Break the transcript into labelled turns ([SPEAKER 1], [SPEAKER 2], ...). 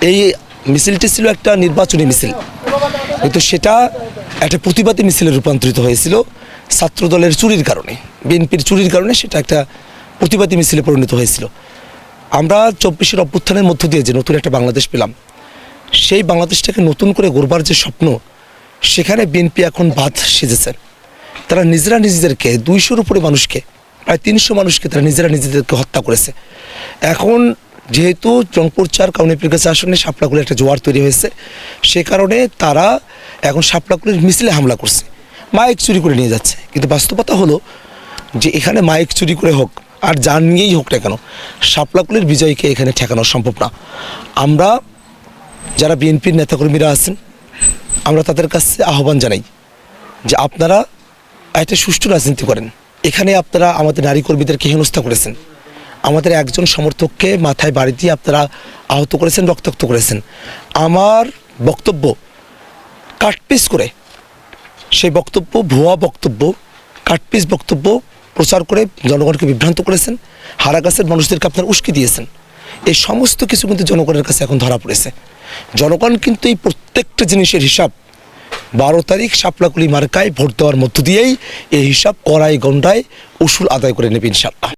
[SPEAKER 1] এই মিছিলটি ছিল একটা নির্বাচনী মিছিল, কিন্তু সেটা একটা প্রতিবাদী মিছিলে রূপান্তরিত হয়েছিল ছাত্রদলের চুরির কারণে, বিএনপির চুরির কারণে সেটা একটা প্রতিবাদী মিছিলে পরিণত হয়েছিল। আমরা 24-এর অভ্যুত্থানের মধ্য দিয়ে যে নতুন একটা বাংলাদেশ পেলাম, সেই বাংলাদেশটাকে নতুন করে গড়বার যে স্বপ্ন, সেখানে বিএনপি এখন বাদ সেজেছে। তারা নিজেরা নিজেদেরকে 200-র উপরে মানুষকে, প্রায় 300 মানুষকে তারা নিজেরা নিজেদেরকে হত্যা করেছে। এখন যেহেতু রংপুর 4 কাউনিয়াপুর কাছে আসনে শাপলাকুলের একটা জোয়ার তৈরি হয়েছে, সে কারণে তারা এখন শাপলাকুলের মিছিলে হামলা করছে, মাইক চুরি করে নিয়ে যাচ্ছে। কিন্তু বাস্তবতা হলো যে এখানে মাইক চুরি করে হোক আর যান নিয়েই হোক না কেন, শাপলাকুলের বিজয়কে এখানে ঠেকানো সম্ভব না। আমরা যারা বিএনপির নেতাকর্মীরা আছেন, আমরা তাদের কাছে আহ্বান জানাই যে আপনারা একটা সুষ্ঠু রাজনীতি করেন। এখানে আপনারা আমাদের নারী কর্মীদেরকে হেনস্থা করেছেন, আমাদের একজন সমর্থককে মাথায় বাড়ি দিয়ে আপনারা আহত করেছেন, রক্তাক্ত করেছেন। আমার বক্তব্য কাটপিস করে, সেই বক্তব্য ভুয়া বক্তব্য, কাটপিস বক্তব্য প্রচার করে জনগণকে বিভ্রান্ত করেছেন, হারাগাছের মানুষদেরকে আপনারা উস্কে দিয়েছেন। এই সমস্ত কিছু কিন্তু জনগণের কাছে এখন ধরা পড়েছে। জনগণ কিন্তু এই প্রত্যেকটা জিনিসের হিসাব 12 তারিখ শাপলাকুলি মার্কায় ভোট দেওয়ার মধ্য দিয়েই এই হিসাব কড়াই গন্ডায় উসুল আদায় করে নেবে ইনশাআল্লাহ।